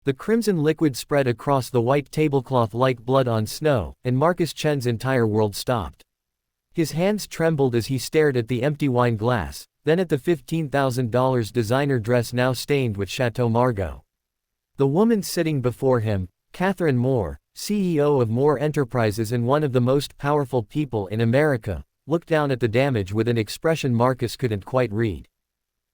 The crimson liquid spread across the white tablecloth like blood on snow, and Marcus Chen's entire world stopped. His hands trembled as he stared at the empty wine glass, then at the $15,000 designer dress now stained with Chateau Margaux. The woman sitting before him, Catherine Moore, CEO of Moore Enterprises and one of the most powerful people in America, looked down at the damage with an expression Marcus couldn't quite read.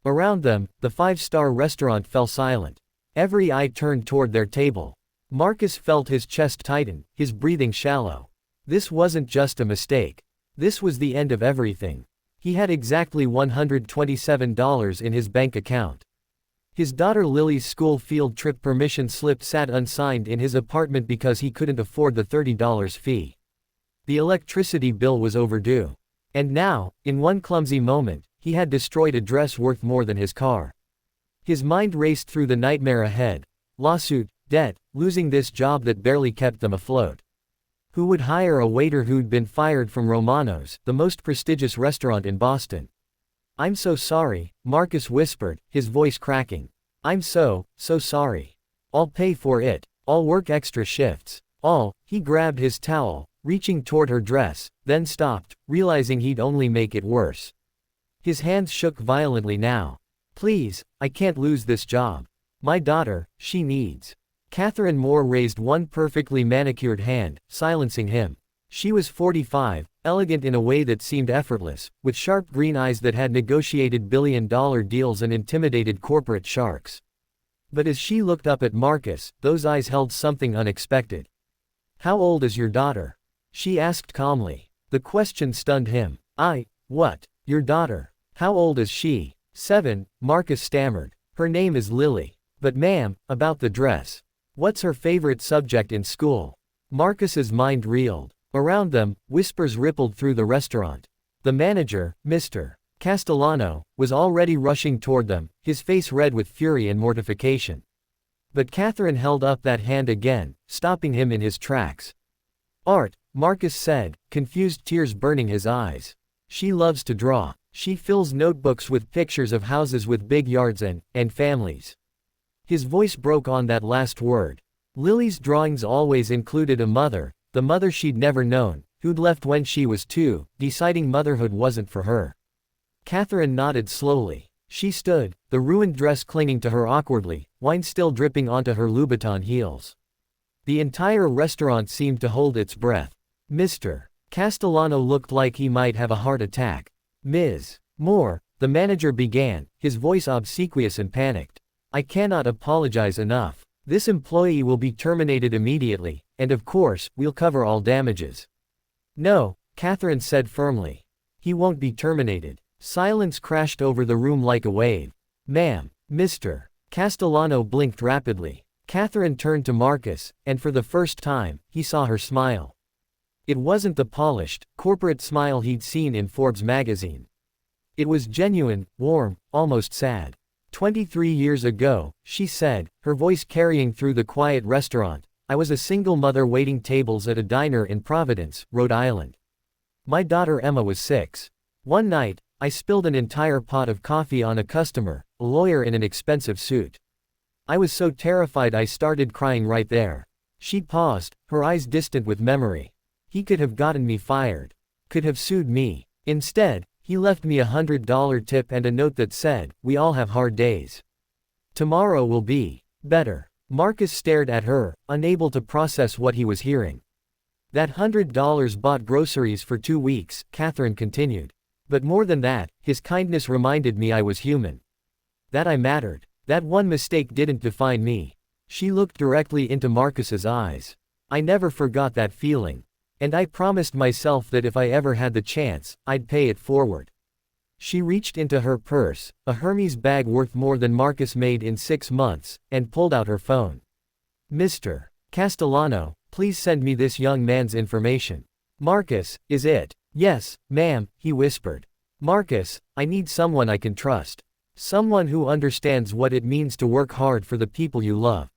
Around them, the five-star restaurant fell silent. Every eye turned toward their table. Marcus felt his chest tighten, his breathing shallow. This wasn't just a mistake. This was the end of everything. He had exactly $127 in his bank account. His daughter Lily's school field trip permission slip sat unsigned in his apartment because he couldn't afford the $30 fee. The electricity bill was overdue. And now, in one clumsy moment, he had destroyed a dress worth more than his car. His mind raced through the nightmare ahead. Lawsuit, debt, losing this job that barely kept them afloat. Who would hire a waiter who'd been fired from Romano's, the most prestigious restaurant in Boston? "I'm so sorry," Marcus whispered, his voice cracking. "I'm so sorry. I'll pay for it. I'll work extra shifts. He grabbed his towel, reaching toward her dress, then stopped, realizing he'd only make it worse. His hands shook violently now. "Please, I can't lose this job. My daughter, she needs." Catherine Moore raised one perfectly manicured hand, silencing him. She was 45, elegant in a way that seemed effortless, with sharp green eyes that had negotiated billion-dollar deals and intimidated corporate sharks. But as she looked up at Marcus, those eyes held something unexpected. "How old is your daughter?" she asked calmly. The question stunned him. What? Your daughter? How old is she?" 7, Marcus stammered. "Her name is Lily. But ma'am, about the dress. What's her favorite subject in school?" Marcus's mind reeled. Around them, whispers rippled through the restaurant. The manager, Mr. Castellano, was already rushing toward them, his face red with fury and mortification. But Catherine held up that hand again, stopping him in his tracks. "Art," Marcus said, confused tears burning his eyes. "She loves to draw. She fills notebooks with pictures of houses with big yards and families." His voice broke on that last word. Lily's drawings always included a mother, the mother she'd never known, who'd left when she was 2, deciding motherhood wasn't for her. Catherine nodded slowly. She stood, the ruined dress clinging to her awkwardly, wine still dripping onto her Louboutin heels. The entire restaurant seemed to hold its breath. Mr. Castellano looked like he might have a heart attack. "Ms. Moore," the manager began, his voice obsequious and panicked. "I cannot apologize enough. This employee will be terminated immediately, and of course, we'll cover all damages." "No," Catherine said firmly. "He won't be terminated." Silence crashed over the room like a wave. "Ma'am." Mr. Castellano blinked rapidly. Catherine turned to Marcus, and for the first time, he saw her smile. It wasn't the polished, corporate smile he'd seen in Forbes magazine. It was genuine, warm, almost sad. 23 years ago, she said, her voice carrying through the quiet restaurant, I was a single mother waiting tables at a diner in Providence, Rhode Island. My daughter Emma was 6. One night, I spilled an entire pot of coffee on a customer, a lawyer in an expensive suit. I was so terrified I started crying right there. She paused, her eyes distant with memory. He could have gotten me fired. Could have sued me. Instead, he left me a $100 tip and a note that said, "We all have hard days. Tomorrow will be better." Marcus stared at her, unable to process what he was hearing. "That $100 bought groceries for 2 weeks, Catherine continued. But more than that, his kindness reminded me I was human. That I mattered. That one mistake didn't define me." She looked directly into Marcus's eyes. "I never forgot that feeling. And I promised myself that if I ever had the chance, I'd pay it forward." She reached into her purse, a Hermes bag worth more than Marcus made in 6 months, and pulled out her phone. "Mr. Castellano, please send me this young man's information." "Marcus, is it?" "Yes, ma'am," he whispered. "Marcus, I need someone I can trust. Someone who understands what it means to work hard for the people you love.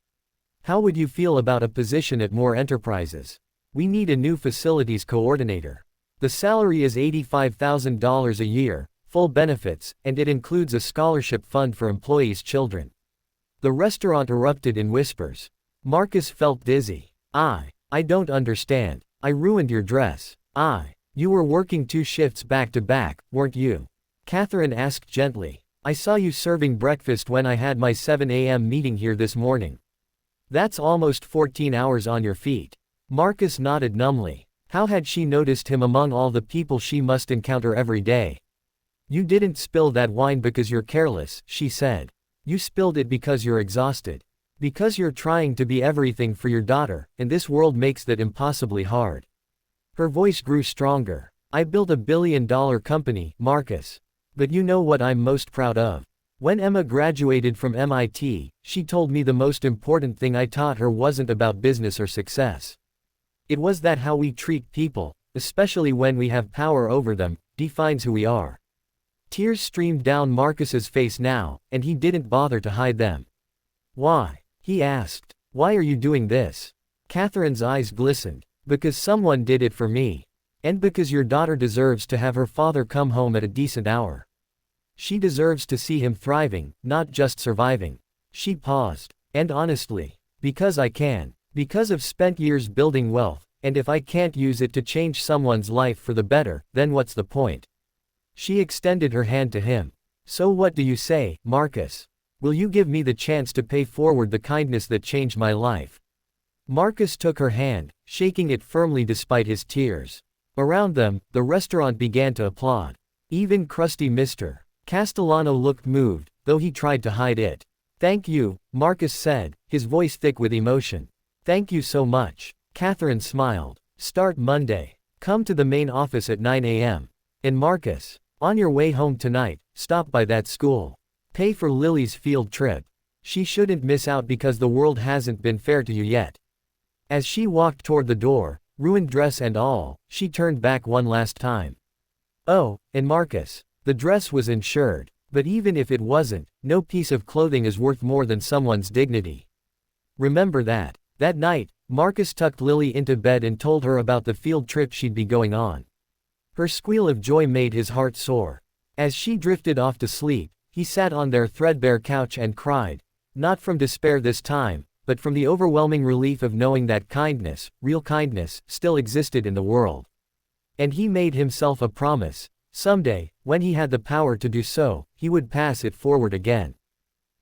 How would you feel about a position at Moore Enterprises? We need a new facilities coordinator. The salary is $85,000 a year, full benefits, and it includes a scholarship fund for employees' children." The restaurant erupted in whispers. Marcus felt dizzy. I don't understand. I ruined your dress. You were working 2 shifts back to back, weren't you? Catherine asked gently. I saw you serving breakfast when I had my 7 a.m. meeting here this morning. That's almost 14 hours on your feet. Marcus nodded numbly. How had she noticed him among all the people she must encounter every day? You didn't spill that wine because you're careless, she said. You spilled it because you're exhausted. Because you're trying to be everything for your daughter, and this world makes that impossibly hard. Her voice grew stronger. I built a billion-dollar company, Marcus. But you know what I'm most proud of? When Emma graduated from MIT, she told me the most important thing I taught her wasn't about business or success. It was that how we treat people, especially when we have power over them, defines who we are. Tears streamed down Marcus's face now, and he didn't bother to hide them. Why? He asked. Why are you doing this? Catherine's eyes glistened. Because someone did it for me. And because your daughter deserves to have her father come home at a decent hour. She deserves to see him thriving, not just surviving. She paused. And honestly, because I can. Because I've spent years building wealth, and if I can't use it to change someone's life for the better, then what's the point? She extended her hand to him. So what do you say, Marcus? Will you give me the chance to pay forward the kindness that changed my life? Marcus took her hand, shaking it firmly despite his tears. Around them, the restaurant began to applaud. Even crusty Mr. Castellano looked moved, though he tried to hide it. Thank you, Marcus said, his voice thick with emotion. Thank you so much. Catherine smiled. Start Monday. Come to the main office at 9 a.m. And Marcus, on your way home tonight, stop by that school. Pay for Lily's field trip. She shouldn't miss out because the world hasn't been fair to you yet. As she walked toward the door, ruined dress and all, she turned back one last time. Oh, and Marcus, the dress was insured, but even if it wasn't, no piece of clothing is worth more than someone's dignity. Remember that. That night, Marcus tucked Lily into bed and told her about the field trip she'd be going on. Her squeal of joy made his heart soar. As she drifted off to sleep, he sat on their threadbare couch and cried, not from despair this time, but from the overwhelming relief of knowing that kindness, real kindness, still existed in the world. And he made himself a promise. Someday, when he had the power to do so, he would pass it forward again.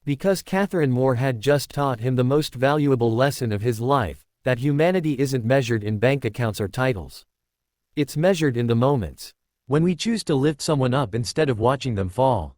Because Catherine Moore had just taught him the most valuable lesson of his life, that humanity isn't measured in bank accounts or titles. It's measured in the moments. When we choose to lift someone up instead of watching them fall.